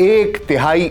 1/3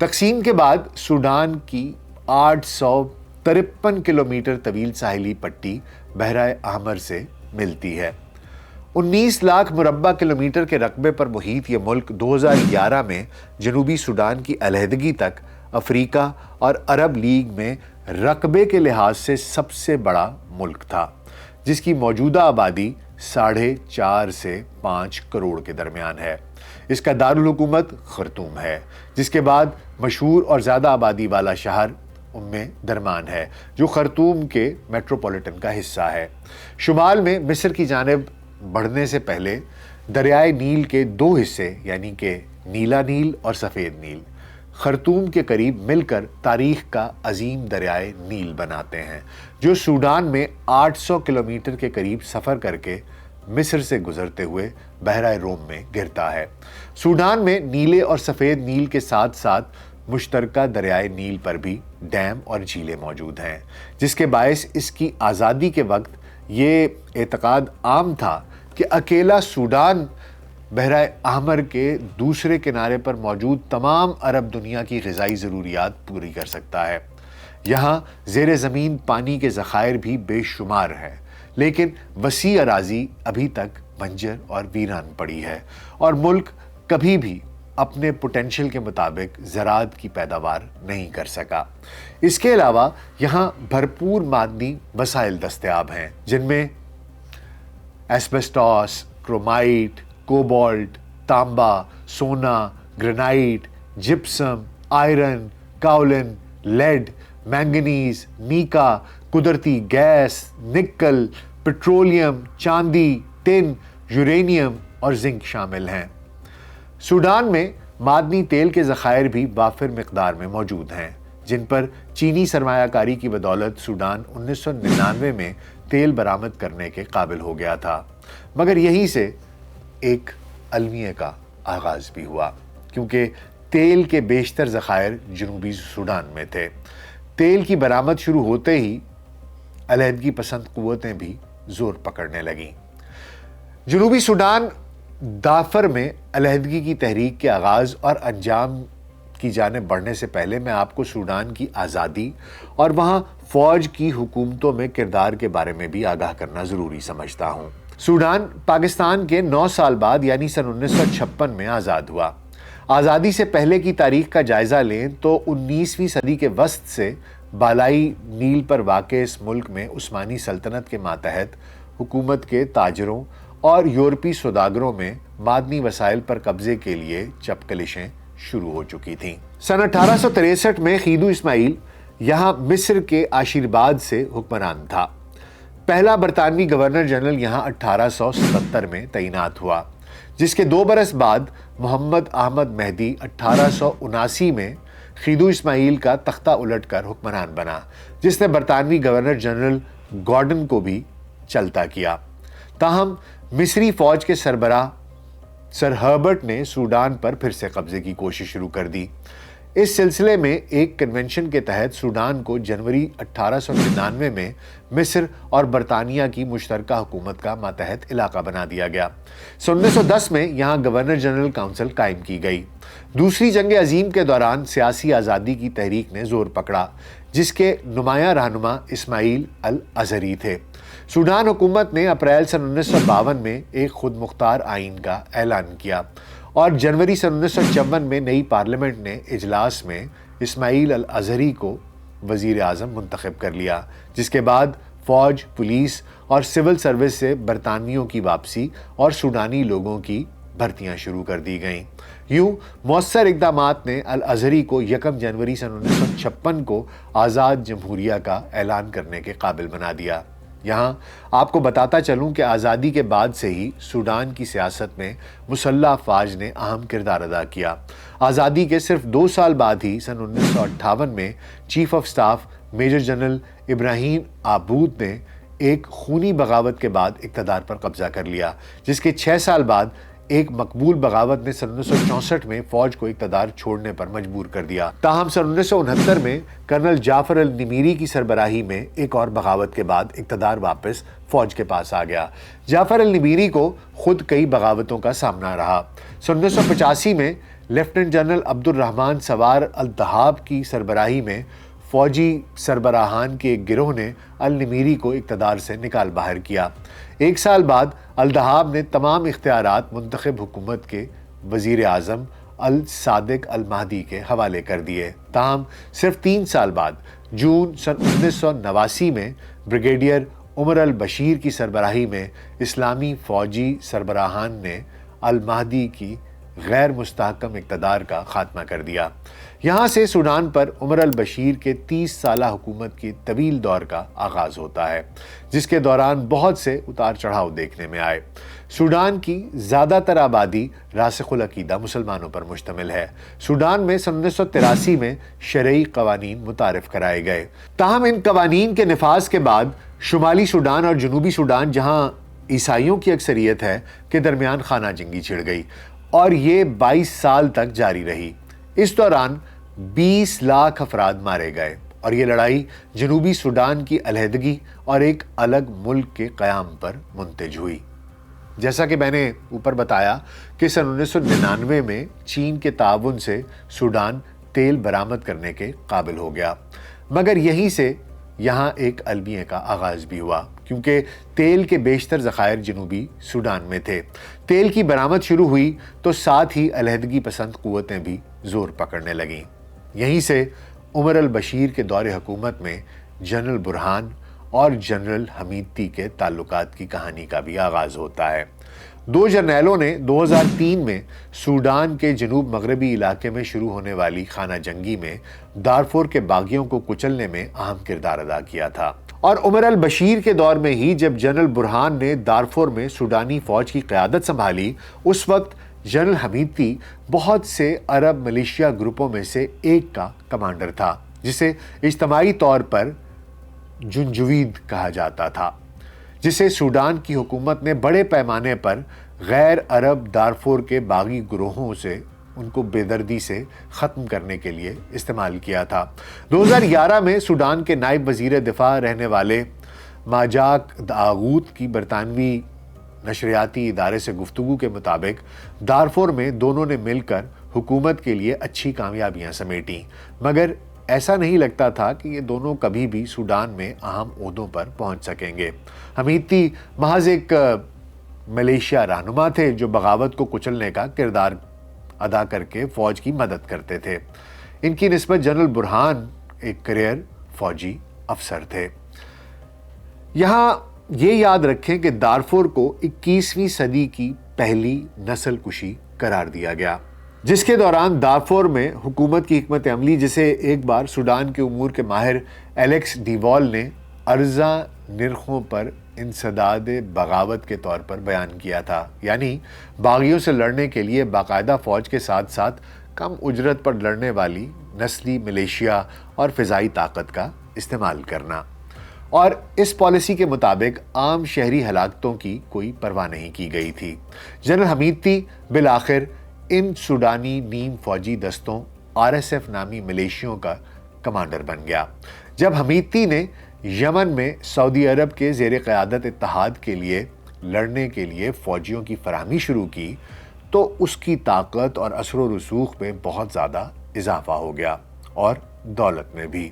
تقسیم کے بعد سوڈان کی 853 کلومیٹر طویل ساحلی پٹی بحیرہ احمر سے ملتی ہے۔ 19 لاکھ مربع کلومیٹر کے رقبے پر محیط یہ ملک 2011 میں جنوبی سوڈان کی علیحدگی تک افریقہ اور عرب لیگ میں رقبے کے لحاظ سے سب سے بڑا ملک تھا، جس کی موجودہ آبادی 4.5 سے 5 کروڑ کے درمیان ہے۔ اس کا دارالحکومت خرطوم ہے، جس کے بعد مشہور اور زیادہ آبادی والا شہر درمان ہے، جو خرطوم کے میٹروپولیٹن کا حصہ ہے۔ شمال میں مصر کی جانب بڑھنے سے پہلے دریائے نیل کے 2 حصے یعنی کہ نیلا نیل اور سفید نیل خرطوم کے قریب مل کر تاریخ کا عظیم دریائے نیل بناتے ہیں، جو سوڈان میں 800 کلومیٹر کے قریب سفر کر کے مصر سے گزرتے ہوئے بحیرہ روم میں گرتا ہے۔ سوڈان میں نیلے اور سفید نیل کے ساتھ ساتھ مشترکہ دریائے نیل پر بھی ڈیم اور جھیلیں موجود ہیں، جس کے باعث اس کی آزادی کے وقت یہ اعتقاد عام تھا کہ اکیلا سوڈان بحیرہ احمر کے دوسرے کنارے پر موجود تمام عرب دنیا کی غذائی ضروریات پوری کر سکتا ہے۔ یہاں زیر زمین پانی کے ذخائر بھی بے شمار ہیں، لیکن وسیع اراضی ابھی تک بنجر اور ویران پڑی ہے اور ملک کبھی بھی اپنے پوٹینشل کے مطابق زراعت کی پیداوار نہیں کر سکا۔ اس کے علاوہ یہاں بھرپور معدنی وسائل دستیاب ہیں، جن میں ایسبسٹاس، کرومائٹ، کوبالٹ، تانبا، سونا، granite, gypsum, iron, kaolin, lead, manganese, mica, قدرتی گیس، نکل، پیٹرولیم، چاندی، ٹن، یورینیم اور زنک شامل ہیں۔ سوڈان میں معدنی تیل کے ذخائر بھی وافر مقدار میں موجود ہیں، جن پر چینی سرمایہ کاری کی بدولت سوڈان 1999 میں تیل برآمد کرنے کے قابل ہو گیا تھا، مگر یہیں سے ایک المیہ کا آغاز بھی ہوا، کیونکہ تیل کے بیشتر ذخائر جنوبی سوڈان میں تھے۔ تیل کی برآمد شروع ہوتے ہی علیحدگی پسند قوتیں بھی زور پکڑنے لگیں۔ جنوبی سوڈان دافر میں علیحدگی کی تحریک کے آغاز اور انجام کی جانب بڑھنے سے پہلے میں آپ کو سوڈان کی آزادی اور وہاں فوج کی حکومتوں میں کردار کے بارے میں بھی آگاہ کرنا ضروری سمجھتا ہوں۔ سوڈان پاکستان کے 9 سال بعد یعنی سن 1956 میں آزاد ہوا۔ آزادی سے پہلے کی تاریخ کا جائزہ لیں تو 19ویں صدی کے وسط سے بالائی نیل پر واقع اس ملک میں عثمانی سلطنت کے ماتحت حکومت کے تاجروں اور یورپی سوداگروں میں معدنی وسائل پر قبضے کے لیے چپکلشیں شروع ہو چکی تھیں۔ سن 1863 میں خیدو اسماعیل یہاں مصر کے عاشرباد سے حکمران تھا۔ پہلا برطانوی گورنر جنرل یہاں 1877 میں تعینات ہوا، جس کے 2 برس بعد محمد احمد مہدی 1879 میں خیدو اسماعیل کا تختہ الٹ کر حکمران بنا، جس نے برطانوی گورنر جنرل گارڈن کو بھی چلتا کیا۔ تاہم مصری فوج کے سربراہ سر ہربرٹ نے سوڈان پر پھر سے قبضے کی کوشش شروع کر دی۔ اس سلسلے میں ایک کنونشن کے تحت سوڈان کو جنوری 1899 میں مصر اور برطانیہ کی مشترکہ حکومت کا ماتحت علاقہ بنا دیا گیا۔ سن 1910 میں یہاں گورنر جنرل کونسل قائم کی گئی۔ دوسری جنگ عظیم کے دوران سیاسی آزادی کی تحریک نے زور پکڑا، جس کے نمایاں رہنما اسماعیل الازہری تھے۔ سوڈان حکومت نے اپریل سن 1952 میں ایک خود مختار آئین کا اعلان کیا اور جنوری سن 1954 میں نئی پارلیمنٹ نے اجلاس میں اسماعیل الازہری کو وزیر اعظم منتخب کر لیا، جس کے بعد فوج، پولیس اور سول سروس سے برطانویوں کی واپسی اور سوڈانی لوگوں کی بھرتیاں شروع کر دی گئیں۔ یوں مؤثر اقدامات نے الازہری کو 1 جنوری سن 1956 کو آزاد جمہوریہ کا اعلان کرنے کے قابل بنا دیا۔ یہاں آپ کو بتاتا چلوں کہ آزادی کے بعد سے ہی سوڈان کی سیاست میں مسلح افواج نے اہم کردار ادا کیا۔ آزادی کے صرف 2 سال بعد ہی سن 1958 میں chief of staff major general Ibrahim Abboud نے ایک خونی بغاوت کے بعد اقتدار پر قبضہ کر لیا، جس کے 6 سال بعد ایک مقبول بغاوت نے سن 1964 میں فوج کو اقتدار چھوڑنے پر مجبور کر دیا۔ تاہم سن 1969 میں کرنل جعفر النمیری کی سربراہی میں ایک اور بغاوت کے بعد اقتدار واپس فوج کے پاس آ گیا۔ جعفر النمیری کو خود کئی بغاوتوں کا سامنا رہا۔ سن 1985 میں لیفٹیننٹ جنرل عبد الرحمن سوار الدہاب کی سربراہی میں فوجی سربراہان کے ایک گروہ نے النمیری کو اقتدار سے نکال باہر کیا۔ 1 سال بعد الدہاب نے تمام اختیارات منتخب حکومت کے وزیر اعظم الصادق المہدی کے حوالے کر دیے۔ تاہم صرف 3 سال بعد جون سن 1989 میں بریگیڈیئر عمر البشیر کی سربراہی میں اسلامی فوجی سربراہان نے المہدی کی غیر مستحکم اقتدار کا خاتمہ کر دیا۔ یہاں سے سوڈان پر عمر البشیر کے 30 سالہ حکومت کی طویل دور کا آغاز ہوتا ہے، جس کے دوران بہت سے اتار چڑھاؤ دیکھنے میں آئے۔ سوڈان کی زیادہ تر آبادی راسخ العقیدہ مسلمانوں پر مشتمل ہے۔ سوڈان میں سن 1983 میں شرعی قوانین متعارف کرائے گئے۔ تاہم ان قوانین کے نفاذ کے بعد شمالی سوڈان اور جنوبی سوڈان، جہاں عیسائیوں کی اکثریت ہے، کے درمیان خانہ جنگی چھڑ گئی اور یہ 22 سال تک جاری رہی۔ اس دوران 20 لاکھ افراد مارے گئے اور یہ لڑائی جنوبی سوڈان کی علیحدگی اور ایک الگ ملک کے قیام پر منتج ہوئی۔ جیسا کہ میں نے اوپر بتایا کہ سن 1999 میں چین کے تعاون سے سوڈان تیل برآمد کرنے کے قابل ہو گیا، مگر یہیں سے یہاں ایک المیہ کا آغاز بھی ہوا، کیونکہ تیل کے بیشتر ذخائر جنوبی سوڈان میں تھے۔ تیل کی برآمد شروع ہوئی تو ساتھ ہی علیحدگی پسند قوتیں بھی زور پکڑنے لگیں۔ یہیں سے عمر البشیر کے دور حکومت میں جنرل برہان اور جنرل حمیدتی کے تعلقات کی کہانی کا بھی آغاز ہوتا ہے۔ 2 جرنیلوں نے 2003 میں سوڈان کے جنوب مغربی علاقے میں شروع ہونے والی خانہ جنگی میں دارفور کے باغیوں کو کچلنے میں اہم کردار ادا کیا تھا، اور عمر البشیر کے دور میں ہی جب جنرل برہان نے دارفور میں سوڈانی فوج کی قیادت سنبھالی، اس وقت جنرل حمیدتی بہت سے عرب ملیشیا گروپوں میں سے ایک کا کمانڈر تھا، جسے اجتماعی طور پر جنجوید کہا جاتا تھا، جسے سوڈان کی حکومت نے بڑے پیمانے پر غیر عرب دارفور کے باغی گروہوں سے ان کو بے دردی سے ختم کرنے کے لیے استعمال کیا تھا۔ 2011 میں سوڈان کے نائب وزیر دفاع رہنے والے ماجاک داغوت کی برطانوی نشریاتی ادارے سے گفتگو کے مطابق دارفور میں دونوں نے مل کر حکومت کے لیے اچھی کامیابیاں سمیٹیں، مگر ایسا نہیں لگتا تھا کہ یہ دونوں کبھی بھی سوڈان میں اہم عہدوں پر پہنچ سکیں گے۔ حمیدتی محض ایک ملیشیا رہنما تھے جو بغاوت کو کچلنے کا کردار ادا کر کے فوج کی مدد کرتے تھے۔ ان کی نسبت جنرل برہان ایک کیریئر فوجی افسر تھے۔ یہاں یہ یاد رکھیں کہ دارفور کو 21ویں صدی کی پہلی نسل کشی قرار دیا گیا، جس کے دوران دارفور میں حکومت کی حکمت عملی، جسے ایک بار سوڈان کے امور کے ماہر ایلیکس ڈیوال نے ارزاں نرخوں پر انسداد بغاوت کے طور پر بیان کیا تھا، یعنی باغیوں سے لڑنے کے لیے باقاعدہ فوج کے ساتھ ساتھ کم اجرت پر لڑنے والی نسلی ملیشیا اور فضائی طاقت کا استعمال کرنا، اور اس پالیسی کے مطابق عام شہری ہلاکتوں کی کوئی پرواہ نہیں کی گئی تھی۔ جنرل حمیدتی بالآخر ان سوڈانی نیم فوجی دستوں RSF نامی ملیشیوں کا کمانڈر بن گیا۔ جب حمیدتی نے یمن میں سعودی عرب کے زیر قیادت اتحاد کے لیے لڑنے کے لیے فوجیوں کی فراہمی شروع کی تو اس کی طاقت اور اثر و رسوخ میں بہت زیادہ اضافہ ہو گیا، اور دولت میں بھی۔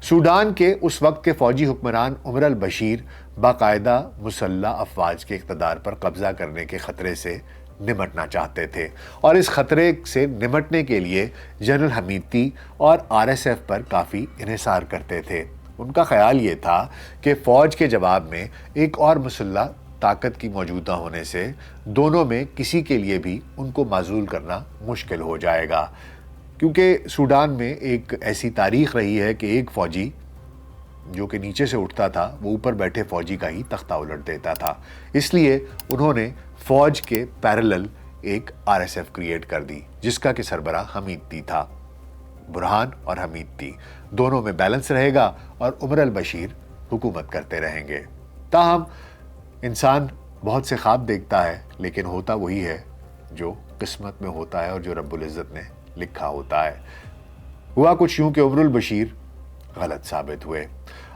سوڈان کے اس وقت کے فوجی حکمران عمر البشیر باقاعدہ مسلح افواج کے اقتدار پر قبضہ کرنے کے خطرے سے نمٹنا چاہتے تھے، اور اس خطرے سے نمٹنے کے لیے جنرل حمیدتی اور RSF پر کافی انحصار کرتے تھے۔ ان کا خیال یہ تھا کہ فوج کے جواب میں ایک اور مسلح طاقت کی موجودہ ہونے سے دونوں میں کسی کے لیے بھی ان کو معزول کرنا مشکل ہو جائے گا، کیونکہ سوڈان میں ایک ایسی تاریخ رہی ہے کہ ایک فوجی جو کہ نیچے سے اٹھتا تھا وہ اوپر بیٹھے فوجی کا ہی تختہ الٹ دیتا تھا۔ اس لیے انہوں نے فوج کے پیرلل ایک RSF کریٹ کر دی، جس کا کہ سربراہ حمیدتی تھا۔ برہان اور حمیدتی دونوں میں بیلنس رہے گا اور عمر البشیر حکومت کرتے رہیں گے۔ تاہم انسان بہت سے خواب دیکھتا ہے، لیکن ہوتا وہی ہے جو قسمت میں ہوتا ہے اور جو رب العزت نے لکھا ہوتا ہے۔ ہوا کچھ یوں کہ عمر البشیر غلط ثابت ہوئے،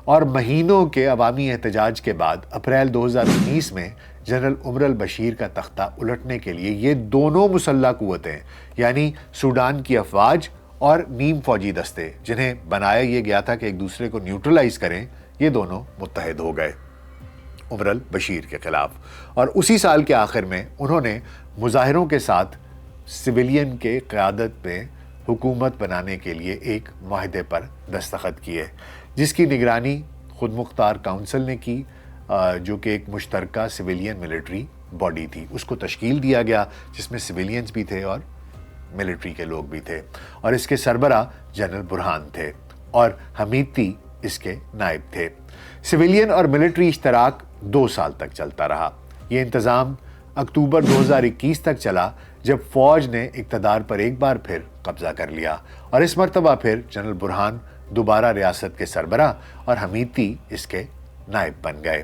اور مہینوں کے عوامی احتجاج کے بعد اپریل 2019 میں جنرل عمر البشیر کا تختہ الٹنے کے لیے یہ دونوں مسلح قوتیں یعنی سوڈان کی افواج اور نیم فوجی دستے جنہیں بنایا یہ گیا تھا کہ ایک دوسرے کو نیوٹرلائز کریں، یہ دونوں متحد ہو گئے عمر البشیر کے خلاف، اور اسی سال کے آخر میں انہوں نے مظاہروں کے ساتھ سویلین کے قیادت میں حکومت بنانے کے لیے ایک معاہدے پر دستخط کیے، جس کی نگرانی خود مختار کونسل نے کی، جو کہ ایک مشترکہ سویلین ملٹری باڈی تھی۔ اس کو تشکیل دیا گیا جس میں سویلینز بھی تھے اور ملٹری کے لوگ بھی تھے، اور اس کے سربراہ جنرل برہان تھے اور حمیدی اس کے نائب تھے۔ سویلین اور ملٹری اشتراک 2 سال تک چلتا رہا۔ یہ انتظام اکتوبر 2021 تک چلا جب فوج نے اقتدار پر ایک بار پھر قبضہ کر لیا، اور اس مرتبہ پھر جنرل برہان دوبارہ ریاست کے سربراہ اور حمیدی اس کے نائب بن گئے۔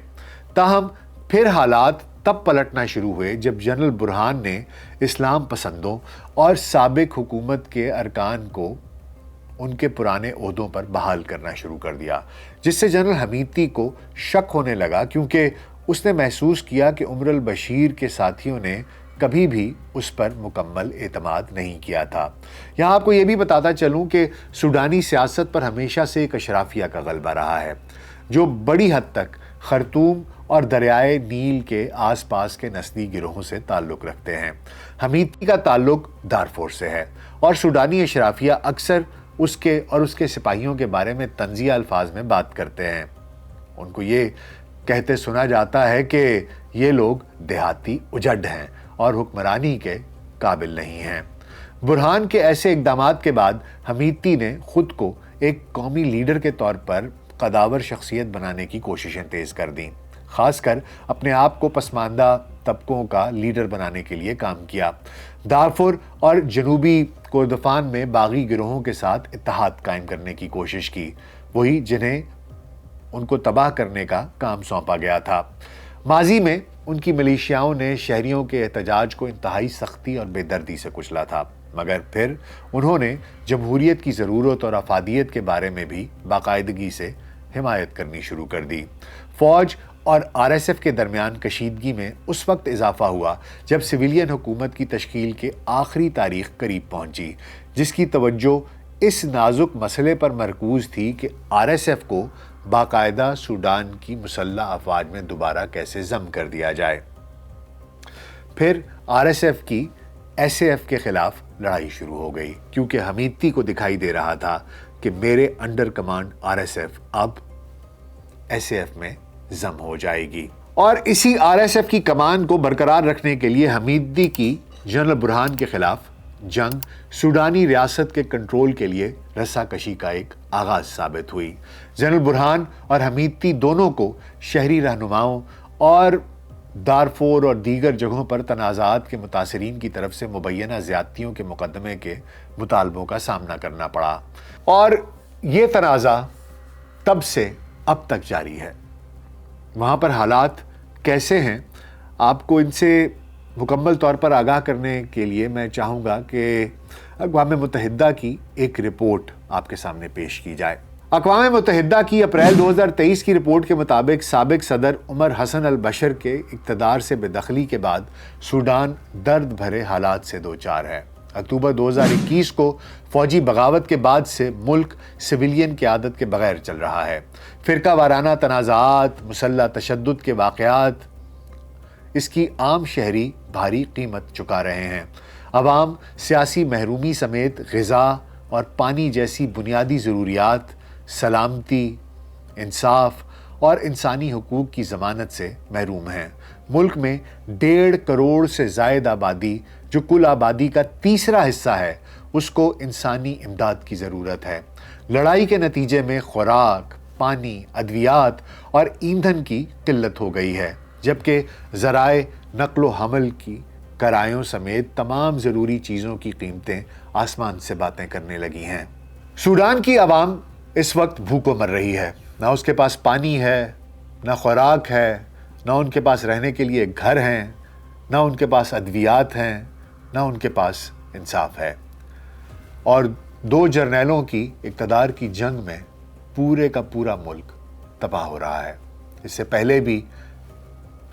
تاہم پھر حالات تب پلٹنا شروع ہوئے جب جنرل برہان نے اسلام پسندوں اور سابق حکومت کے ارکان کو ان کے پرانے عہدوں پر بحال کرنا شروع کر دیا، جس سے جنرل حمیدی کو شک ہونے لگا، کیونکہ اس نے محسوس کیا کہ عمر البشیر کے ساتھیوں نے کبھی بھی اس پر مکمل اعتماد نہیں کیا تھا۔ یہاں آپ کو یہ بھی بتاتا چلوں کہ سوڈانی سیاست پر ہمیشہ سے ایک اشرافیہ کا غلبہ رہا ہے، جو بڑی حد تک خرطوم اور دریائے نیل کے آس پاس کے نسلی گروہوں سے تعلق رکھتے ہیں۔ حمیدی کا تعلق دارفور سے ہے، اور سوڈانی اشرافیہ اکثر اس کے سپاہیوں کے بارے میں طنزیہ الفاظ میں بات کرتے ہیں۔ ان کو یہ کہتے سنا جاتا ہے کہ یہ لوگ دیہاتی اجڑ ہیں اور حکمرانی کے قابل نہیں ہیں۔ برہان کے ایسے اقدامات کے بعد حمیدی نے خود کو ایک قومی لیڈر کے طور پر قداور شخصیت بنانے کی کوششیں تیز کر دیں، خاص کر اپنے آپ کو پسماندہ طبقوں کا لیڈر بنانے کے لیے کام کیا۔ دارفور اور جنوبی کردفان میں باغی گروہوں کے ساتھ اتحاد قائم کرنے کی کوشش کی، وہی جنہیں ان کو تباہ کرنے کا کام سونپا گیا تھا۔ ماضی میں ان کی ملیشیاؤں نے شہریوں کے احتجاج کو انتہائی سختی اور بے دردی سے کچلا تھا، مگر پھر انہوں نے جمہوریت کی ضرورت اور افادیت کے بارے میں بھی باقاعدگی سے حمایت کرنی شروع کر دی۔ فوج اور RSF کے درمیان کشیدگی میں اس وقت اضافہ ہوا جب سویلین حکومت کی تشکیل کے آخری تاریخ قریب پہنچی، جس کی توجہ اس نازک مسئلے پر مرکوز تھی کہ RSF کو باقاعدہ سوڈان کی مسلح افواج میں دوبارہ کیسے ضم کر دیا جائے۔ پھر RSF کی SAF کے خلاف لڑائی شروع ہو گئی، کیونکہ حمیدی کو دکھائی دے رہا تھا کہ میرے انڈر کمانڈ RSF اب SAF میں ضم ہو جائے گی، اور اسی RSF کی کمان کو برقرار رکھنے کے لیے حمیدی کی جنرل برہان کے خلاف جنگ سوڈانی ریاست کے کنٹرول کے لیے رسا کشی کا ایک آغاز ثابت ہوئی۔ جنرل برہان اور حمیدی دونوں کو شہری رہنماؤں اور دارفور اور دیگر جگہوں پر تنازعات کے متاثرین کی طرف سے مبینہ زیادتیوں کے مقدمے کے مطالبوں کا سامنا کرنا پڑا، اور یہ تنازع تب سے اب تک جاری ہے۔ وہاں پر حالات کیسے ہیں، آپ کو ان سے مکمل طور پر آگاہ کرنے کے لیے میں چاہوں گا کہ اقوام متحدہ کی ایک رپورٹ آپ کے سامنے پیش کی جائے۔ اقوام متحدہ کی اپریل 2023 کی رپورٹ کے مطابق سابق صدر عمر حسن البشر کے اقتدار سے بے دخلی کے بعد سوڈان درد بھرے حالات سے دوچار ہے۔ اکتوبر 2021 کو فوجی بغاوت کے بعد سے ملک سویلین قیادت کے بغیر چل رہا ہے۔ فرقہ وارانہ تنازعات، مسلح تشدد کے واقعات اس کی عام شہری بھاری قیمت چکا رہے ہیں۔ عوام سیاسی محرومی سمیت غذا اور پانی جیسی بنیادی ضروریات، سلامتی، انصاف اور انسانی حقوق کی ضمانت سے محروم ہیں۔ ملک میں 1.5 کروڑ سے زائد آبادی، جو کل آبادی کا تیسرا حصہ ہے، اس کو انسانی امداد کی ضرورت ہے۔ لڑائی کے نتیجے میں خوراک، پانی، ادویات اور ایندھن کی قلت ہو گئی ہے، جبکہ ذرائع نقل و حمل کی کرایوں سمیت تمام ضروری چیزوں کی قیمتیں آسمان سے باتیں کرنے لگی ہیں۔ سوڈان کی عوام اس وقت بھوکوں مر رہی ہے، نہ اس کے پاس پانی ہے، نہ خوراک ہے، نہ ان کے پاس رہنے کے لیے گھر ہیں، نہ ان کے پاس ادویات ہیں، نہ ان کے پاس انصاف ہے، اور 2 جرنیلوں کی اقتدار کی جنگ میں پورے کا پورا ملک تباہ ہو رہا ہے۔ اس سے پہلے بھی